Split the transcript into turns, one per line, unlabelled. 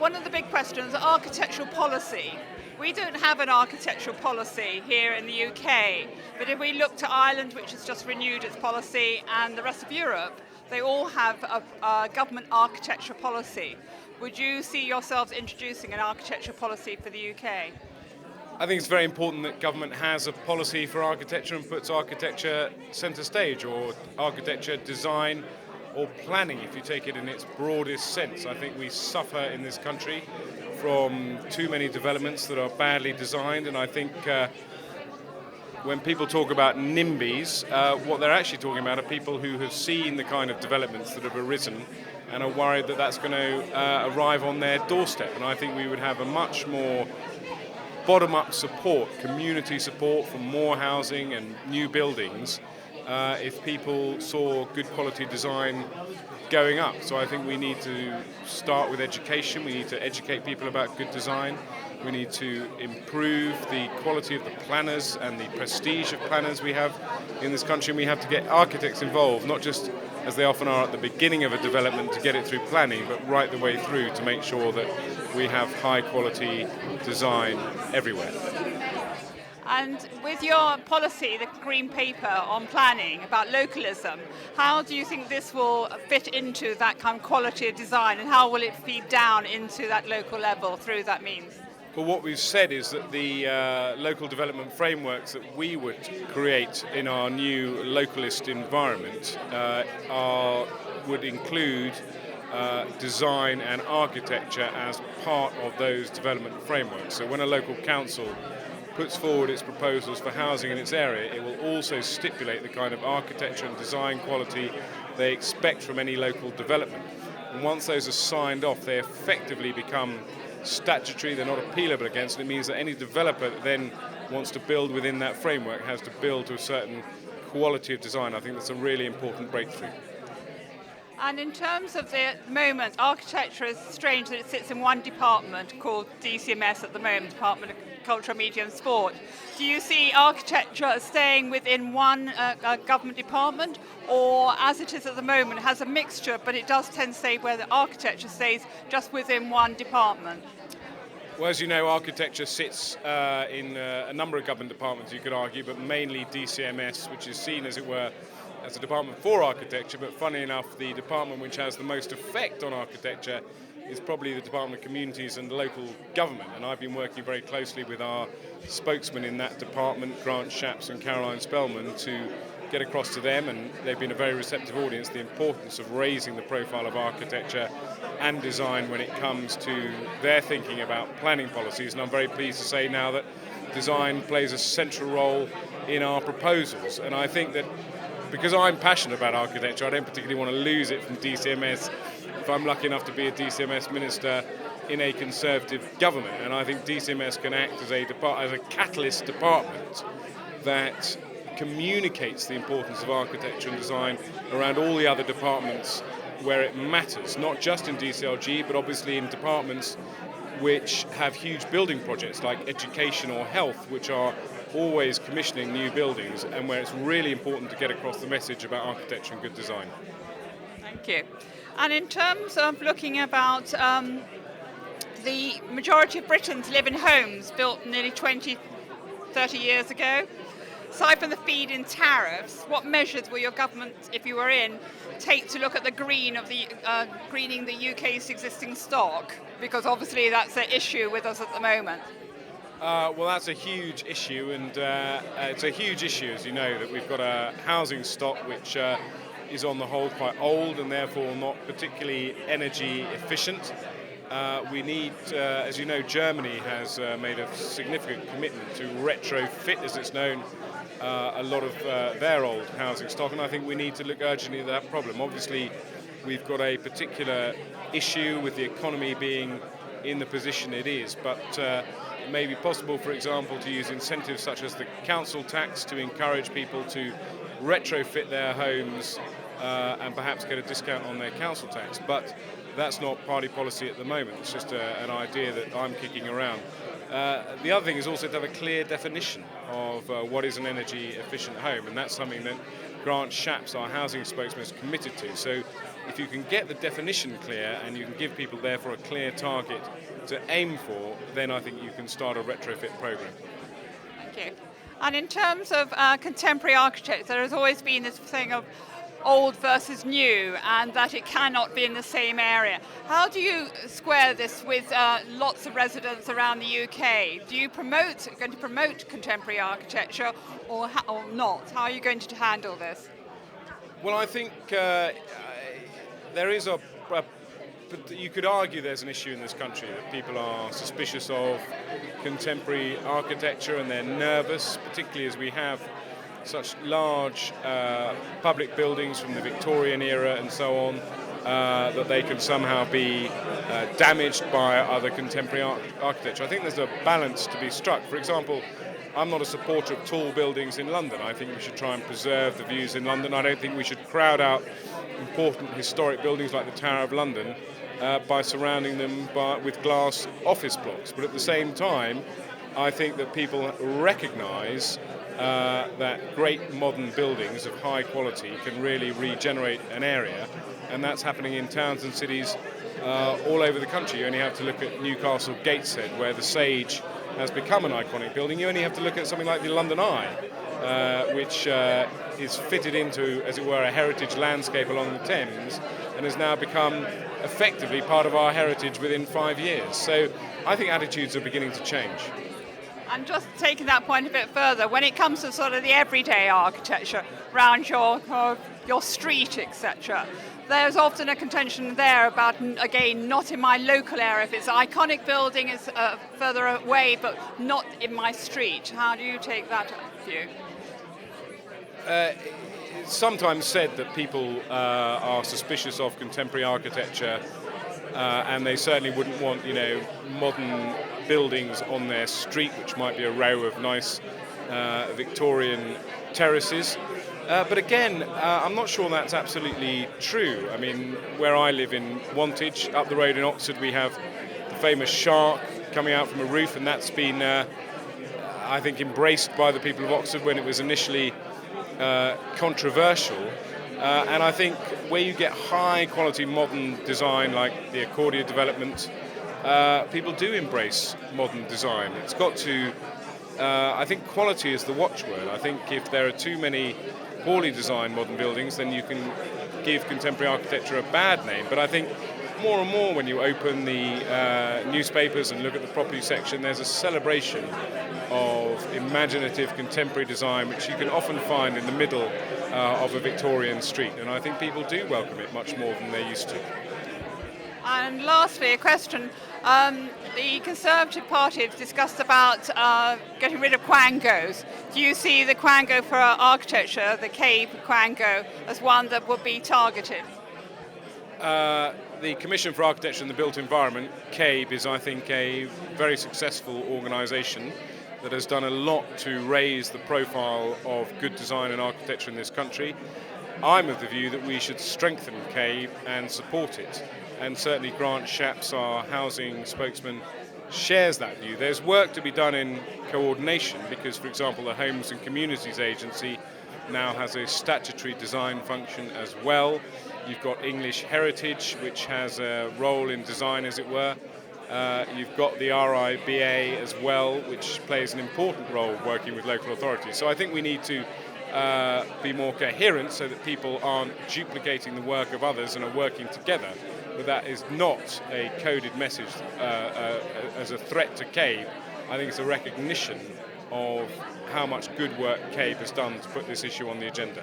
one of the big questions, architectural policy. We don't have an architectural policy here in the UK, but if we look to Ireland, which has just renewed its policy, and the rest of Europe, they all have a government architectural policy. Would you see yourselves introducing an architectural policy for the UK?
I think it's very important that government has a policy for architecture and puts architecture centre stage, or architecture, design or planning, if you take it in its broadest sense. I think we suffer in this country from too many developments that are badly designed, and I think when people talk about NIMBYs, what they're actually talking about are people who have seen the kind of developments that have arisen and are worried that that's going to arrive on their doorstep. And I think we would have a much more bottom-up support, community support for more housing and new buildings if people saw good quality design going up. So I think we need to start with education. We need to educate people about good design. We need to improve the quality of the planners and the prestige of planners we have in this country. And we have to get architects involved, not just as they often are at the beginning of a development to get it through planning, but right the way through to make sure that we have high quality design everywhere.
And with your policy, the Green Paper on planning about localism, how do you think this will fit into that kind of quality of design, and how will it feed down into that local level through that means?
Well, what we've said is that the local development frameworks that we would create in our new localist environment would include design and architecture as part of those development frameworks. So when a local council puts forward its proposals for housing in its area, it will also stipulate the kind of architecture and design quality they expect from any local development. And once those are signed off, they effectively become statutory, they're not appealable against, and it means that any developer that then wants to build within that framework has to build to a certain quality of design. I think that's a really important breakthrough.
And in terms of the moment, architecture is strange that it sits in one department called DCMS at the moment, Department of Culture, Media and Sport. Do you see architecture staying within one government department, or as it is at the moment, has a mixture, but it does tend to stay where the architecture stays just within one department?
Well, as you know, architecture sits in a number of government departments, you could argue, but mainly DCMS, which is seen, as it were, as a department for architecture, but funny enough, the department which has the most effect on architecture is probably the Department of Communities and Local Government, and I've been working very closely with our spokesmen in that department, Grant Shapps and Caroline Spellman, to get across to them, and they've been a very receptive audience, the importance of raising the profile of architecture and design when it comes to their thinking about planning policies. And I'm very pleased to say now that design plays a central role in our proposals, and I think that because I'm passionate about architecture, I don't particularly want to lose it from DCMS if I'm lucky enough to be a DCMS minister in a Conservative government. And I think DCMS can act as a catalyst department that communicates the importance of architecture and design around all the other departments where it matters, not just in DCLG, but obviously in departments which have huge building projects like education or health, which are always commissioning new buildings, and where it's really important to get across the message about architecture and good design.
Thank you. And in terms of looking about the majority of Britons live in homes built nearly 20, 30 years ago. Aside from the feed-in tariffs, what measures will your government, if you were in, take to look at the greening the UK's existing stock? Because obviously that's an issue with us at the moment.
Well, that's a huge issue, and it's a huge issue, as you know, that we've got a housing stock which is on the whole quite old and therefore not particularly energy efficient. We need, as you know, Germany has made a significant commitment to retrofit, as it's known, a lot of their old housing stock, and I think we need to look urgently at that problem. Obviously, we've got a particular issue with the economy being in the position it is, but it may be possible, for example, to use incentives such as the council tax to encourage people to retrofit their homes and perhaps get a discount on their council tax. But That's not party policy at the moment. It's just an idea that I'm kicking around. The other thing is also to have a clear definition of what is an energy efficient home, and that's something that Grant Shapps, our housing spokesman, is committed to. So if you can get the definition clear and you can give people therefore a clear target to aim for, then I think you can start a retrofit program.
Thank you. And in terms of contemporary architecture, there has always been this thing of old versus new, and that it cannot be in the same area. How do you square this with lots of residents around the UK? Do you going to promote contemporary architecture or not? How are you going to handle this?
Well, I think there is but you could argue there's an issue in this country that people are suspicious of contemporary architecture and they're nervous, particularly as we have such large public buildings from the Victorian era and so on, that they can somehow be damaged by other contemporary architecture. I think there's a balance to be struck. For example, I'm not a supporter of tall buildings in London. I think we should try and preserve the views in London. I don't think we should crowd out important historic buildings like the Tower of London by surrounding them with glass office blocks. But at the same time, I think that people recognise that great modern buildings of high quality can really regenerate an area, and that's happening in towns and cities all over the country. You only have to look at Newcastle Gateshead, where the Sage has become an iconic building. You only have to look at something like the London Eye, which is fitted into, as it were, a heritage landscape along the Thames, and has now become effectively part of our heritage within 5 years. So I think attitudes are beginning to change.
And just taking that point a bit further, when it comes to sort of the everyday architecture around your street, etc., there's often a contention there about, again, not in my local area. If it's an iconic building, it's further away, but not in my street. How do you take that view?
It's sometimes said that people are suspicious of contemporary architecture, and they certainly wouldn't want, modern buildings on their street, which might be a row of nice Victorian terraces. But again, I'm not sure that's absolutely true. I mean, where I live in Wantage, up the road in Oxford, we have the famous shark coming out from a roof, and that's been, I think, embraced by the people of Oxford when it was initially controversial. And I think where you get high quality modern design like the Accordia development, people do embrace modern design. It's got to, I think quality is the watchword. I think if there are too many poorly designed modern buildings, then you can give contemporary architecture a bad name. But I think more and more when you open the newspapers and look at the property section, there's a celebration of imaginative contemporary design, which you can often find in the middle of a Victorian street. And I think people do welcome it much more than they used to.
And lastly, a question. The Conservative Party has discussed about getting rid of quangos. Do you see the quango for architecture, the cave quango, as one that would be targeted?
The Commission for Architecture and the Built Environment, CABE, is, I think, a very successful organisation that has done a lot to raise the profile of good design and architecture in this country. I'm of the view that we should strengthen CABE and support it. And certainly Grant Shapps, our housing spokesman, shares that view. There's work to be done in coordination because, for example, the Homes and Communities Agency now has a statutory design function as well. You've got English Heritage, which has a role in design, as it were. You've got the RIBA as well, which plays an important role working with local authorities. So I think we need to be more coherent so that people aren't duplicating the work of others and are working together. But that is not a coded message as a threat to CABE. I think it's a recognition of how much good work CABE has done to put this issue on the agenda.